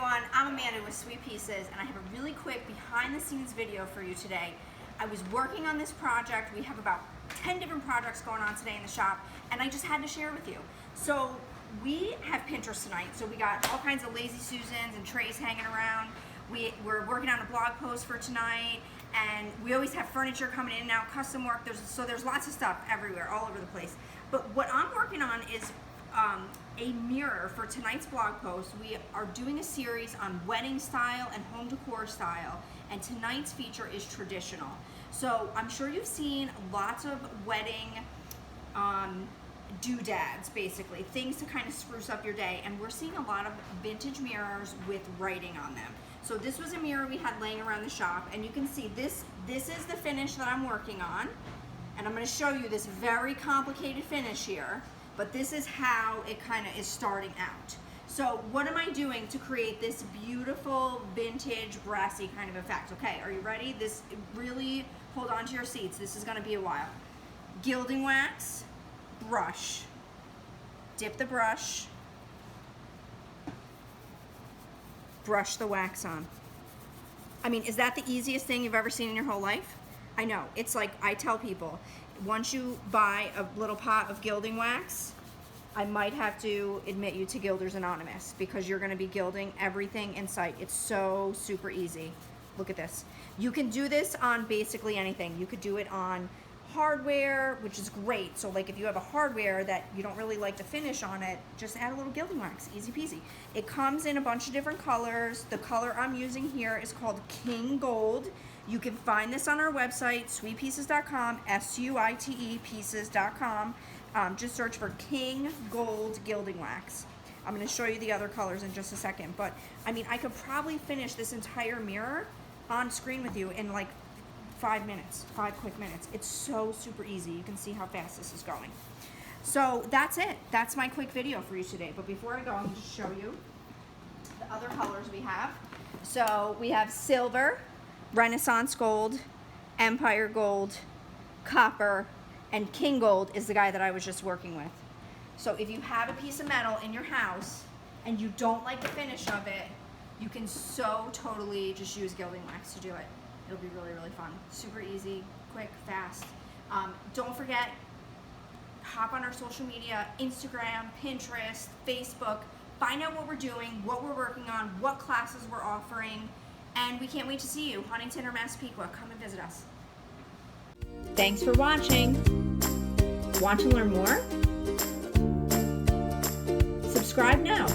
everyone, I'm Amanda with Sweet Pieces, and I have a really quick behind the scenes video for you today. I was working on this project. We have about 10 different projects going on today in the shop, and I just had to share with you. So we have Pinterest tonight, so we got all kinds of lazy Susans and trays hanging around. We're working on a blog post for tonight, and we always have furniture coming in and out, custom work. There's lots of stuff everywhere, all over the place. But what I'm working on is a mirror for tonight's blog post. We are doing a series on wedding style and home decor style, and tonight's feature is traditional. So I'm sure you've seen lots of wedding doodads, basically, things to kind of spruce up your day, and we're seeing a lot of vintage mirrors with writing on them. So this was a mirror we had laying around the shop, and you can see this is the finish that I'm working on, and I'm going to show you this very complicated finish here. But this is how it kind of is starting out. So what am I doing to create this beautiful vintage brassy kind of effect? Okay, are you ready? This really, hold on to your seats. This is gonna be a while. Gilding wax, brush. Dip the brush. Brush the wax on. I mean, is that the easiest thing you've ever seen in your whole life? I know, it's like, I tell people, once you buy a little pot of gilding wax, I might have to admit you to Gilders Anonymous, because you're gonna be gilding everything in sight. It's so super easy. Look at this. You can do this on basically anything. You could do it on hardware, which is great. So like if you have a hardware that you don't really like to finish on it, just add a little gilding wax, easy peasy. It comes in a bunch of different colors. The color I'm using here is called King Gold. You can find this on our website, sweetpieces.com, S-U-I-T-E pieces.com. Just search for King Gold Gilding Wax. I'm going to show you the other colors in just a second, but I mean, I could probably finish this entire mirror on screen with you in like 5 minutes, 5 quick minutes. It's so super easy. You can see how fast this is going. So that's it. That's my quick video for you today. But before I go, I'm going to show you the other colors we have. So we have silver, Renaissance gold, Empire gold, copper, and King Gold is the guy that I was just working with. So if you have a piece of metal in your house and you don't like the finish of it, you can so totally just use gilding wax to do it. It'll be really, really fun. Super easy, quick, fast. Don't forget, hop on our social media, Instagram, Pinterest, Facebook. Find out what we're doing, what we're working on, what classes we're offering, and we can't wait to see you. Huntington or Massapequa, come and visit us. Thanks for watching. Want to learn more? Subscribe now.